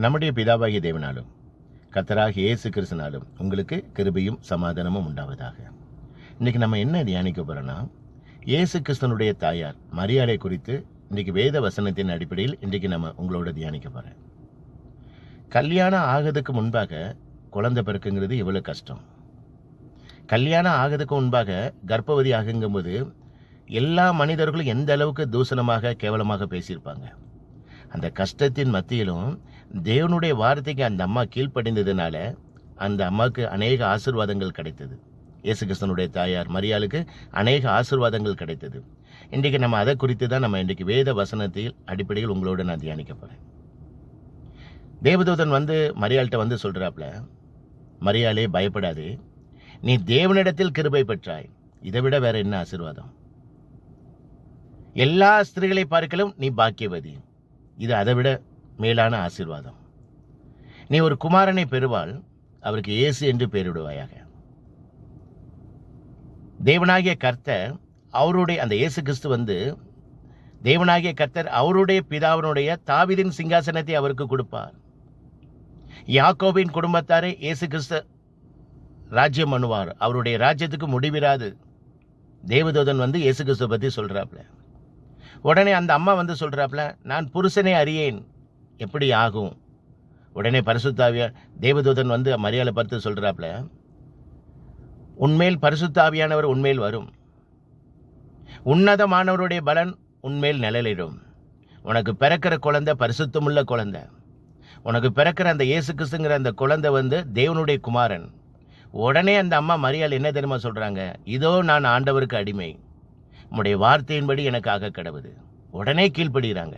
நம்முடைய பிதாவாகிய தேவனாலும் கர்த்தராகிய இயேசு கிறிஸ்துவினாலும் உங்களுக்கு கிருபையும் சமாதானமும் உண்டாவதாக. இன்னைக்கு நம்ம என்ன தியானிக்க போறோம்னா, இயேசு கிறிஸ்துவனுடைய தாயார் மரியாளை குறித்து இன்னைக்கு வேத வசனத்தின் அடிப்படையில் இன்றைக்கு நம்ம உங்களோட தியானிக்க போறேன். கல்யாணம் ஆகிறதுக்கு முன்பாக குழந்தை பிறக்குங்கிறது எவ்வளவு கஷ்டம். கல்யாணம் ஆகிறதுக்கு முன்பாக கர்ப்பவதி ஆகுங்கும்போது எல்லா மனிதர்களும் எந்த அளவுக்கு தூசணமாக கேவலமாக பேசியிருப்பாங்க. அந்த கஷ்டத்தின் மத்தியிலும் தேவனுடைய வார்த்தைக்கு அந்த அம்மா கீழ்ப்படிந்ததுனால அந்த அம்மாவுக்கு அநேக ஆசீர்வாதங்கள் கிடைத்தது. இயேசு கிறிஸ்துவனுடைய தாயார் மரியாளுக்கு அநேக ஆசீர்வாதங்கள் கிடைத்தது. இன்றைக்கு நம்ம அதை குறித்து தான் நம்ம இன்றைக்கு வேத வசனத்தில் அடிப்படையில் உங்களோட நான் தியானிக்க போறேன். தேவதூதன் மரியாள்கிட்ட சொல்றாப்ல, மரியாளே பயப்படாதே, நீ தேவனிடத்தில் கிருபை பெற்றாய், இதை விட வேற என்ன ஆசீர்வாதம்? எல்லா ஸ்திரீகளை பார்க்கலும் நீ பாக்கியவதி, இது அதை விட மேலான ஆசீர்வாதம். நீ ஒரு குமாரனை பெறுவாள், அவருக்கு இயேசு என்று பெயரிடுவாயாக. தேவனாகிய கர்த்தர் அவருடைய அந்த இயேசு கிறிஸ்து தேவனாகிய கர்த்தர் அவருடைய பிதாவினுடைய தாவீதின் சிங்காசனத்தை அவருக்கு கொடுப்பார். யாக்கோபின் குடும்பத்தாரை இயேசு கிறிஸ்து ராஜ்யம் பண்ணுவார், அவருடைய ராஜ்யத்துக்கு முடிவிராது. தேவதூதன் இயேசு கிறிஸ்துவ பத்தி சொல்றாப்ல. உடனே அந்த அம்மா சொல்றாப்ல, நான் புருஷனை அறியேன், எப்படி ஆகும்? உடனே பரிசுத்தாவியா தேவதூதன் மரியாதை பார்த்து சொல்றாப்ல, உன்மேல் பரிசுத்தாவியானவர் உன்மேல் வரும், உன்னதமானவருடைய பலன் உன்மேல் நிழலிடும், உனக்கு பிறக்கிற குழந்தை பரிசுத்தமுள்ள குழந்தை, உனக்கு பிறக்கிற அந்த இயேசு கிறிஸ்துங்கிற அந்த குழந்தை தேவனுடைய குமாரன். உடனே அந்த அம்மா மரியாள் என்ன தெரியுமா சொல்றாங்க? இதோ நான் ஆண்டவருக்கு அடிமை, உம்முடைய வார்த்தையின்படி எனக்கு ஆக கடவுது. உடனே கீழ்ப்படுகிறாங்க.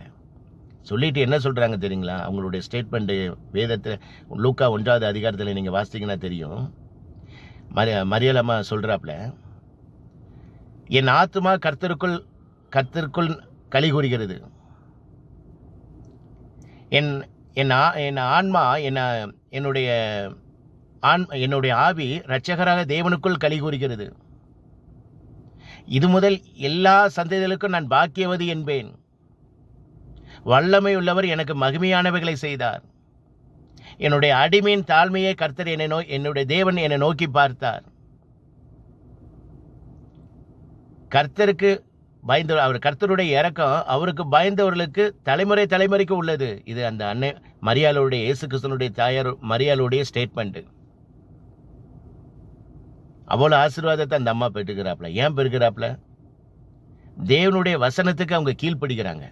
சொல்லிட்டு என்ன சொல்றாங்க தெரியுங்களா? அவங்களுடைய ஸ்டேட்மெண்ட் வேதத்தில் லூக்கா 1வது அதிகாரத்தில் நீங்க வாசித்தீங்கன்னா தெரியும். மரியாள் அம்மா சொல்றாப்ல, என் ஆத்துமா கர்த்தருக்குள் களி கூறுகிறது, என் ஆன்மா என்னுடைய ஆவி இரட்சகராக தேவனுக்குள் களி கூறுகிறது. இது முதல் எல்லா சந்ததிகளுக்கும் நான் பாக்கியவதி என்பேன். வல்லமை உள்ளவர் எனக்கு மகிமையானவைகளை செய்தார். என்னுடைய அடிமையின் தாழ்மையை கர்த்தர் என்னுடைய தேவன் என்னை நோக்கி பார்த்தார். கர்த்தருக்கு அவர் கர்த்தருடைய இரக்கம் அவருக்கு பயந்தவர்களுக்கு தலைமுறைக்கு உள்ளது. இது அந்த அன்னை மரியாளுடைய இயேசு கிறிஸ்துவனுடைய தாயார் மரியாளுடைய ஸ்டேட்மெண்ட். அவ்வளவு ஆசீர்வாதத்தை அந்த அம்மா பெற்றுக்கிறாப்ல. ஏன் பெறுகிறாப்ல? தேவனுடைய வசனத்துக்கு அவங்க கீழ்ப்படுகிறாங்க.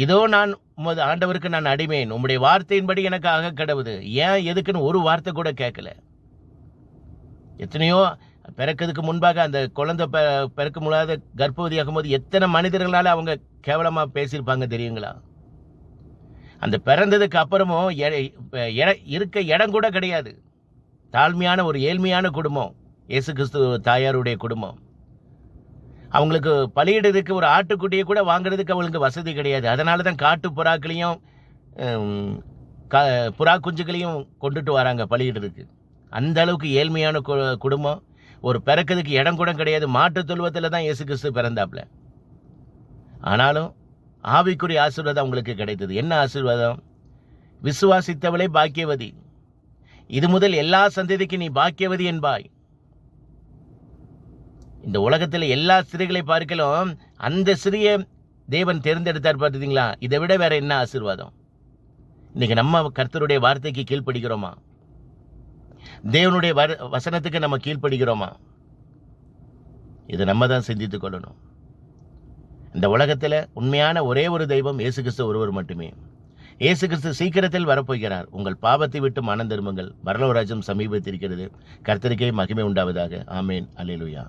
இதோ நான் உமது ஆண்டவருக்கு நான் அடிமேன், உம்முடைய வார்த்தையின்படி எனக்கு ஆக கடவுது. ஏன் எதுக்குன்னு ஒரு வார்த்தை கூட கேட்கல. எத்தனையோ பிறக்கிறதுக்கு முன்பாக அந்த குழந்தை பிறக்க முடியாத கர்ப்பவதியாகும் போது எத்தனை மனிதர்களால அவங்க கேவலமா பேசியிருப்பாங்க தெரியுங்களா? அந்த பிறந்ததுக்கு அப்புறமும் இருக்க இடம் கூட கிடையாது. தாழ்மையான ஒரு ஏழ்மையான குடும்பம் இயேசு கிறிஸ்து தாயாருடைய குடும்பம். அவங்களுக்கு பலியிடுறதுக்கு ஒரு ஆட்டுக்குட்டியை கூட வாங்குறதுக்கு அவங்களுக்கு வசதி கிடையாது. அதனால தான் காட்டு புறாக்களையும் புறா குஞ்சுகளையும் கொண்டுட்டு வராங்க பலியிடுறதுக்கு. அந்த அளவுக்கு ஏழ்மையான குடும்பம். ஒரு பிறக்கிறதுக்கு இடம் கூட கிடையாது. மாட்டு தொழுவத்தில் தான் இயேசு கிறிஸ்து பிறந்தாப்ல. ஆனாலும் ஆவிக்குரிய ஆசீர்வாதம் அவங்களுக்கு கிடைத்தது. என்ன ஆசீர்வாதம்? விசுவாசித்தவளே பாக்கியவதி, இது முதல் எல்லா சந்ததிக்கு நீ பாக்கியவதி என்பாய். இந்த உலகத்தில் எல்லா ஸ்திரீகளை பார்க்கலாம் அந்த ஸ்திரீய தேவன் தேர்ந்தெடுத்தார். பார்த்தீங்களா? இதை விட வேற என்ன ஆசீர்வாதம்? இன்னைக்கு நம்ம கர்த்தருடைய வார்த்தைக்கு கீழ்ப்படுகிறோமா? தேவனுடைய வசனத்துக்கு நம்ம கீழ்ப்படுகிறோமா? இதை நம்ம தான் சிந்தித்துக் கொள்ளணும். இந்த உலகத்தில் உண்மையான ஒரே ஒரு தெய்வம் இயேசு கிறிஸ்து ஒருவர் மட்டுமே. இயேசு கிறிஸ்து சீக்கிரத்தில் வரப்போகிறார். உங்கள் பாவத்தை விட்டு மனம் திரும்புங்கள், பரலோக ராஜ்யம் சமீபத்திருக்கிறது. கர்த்தருக்கே மகிமை உண்டாவதாக. ஆமேன். அல்லேலூயா.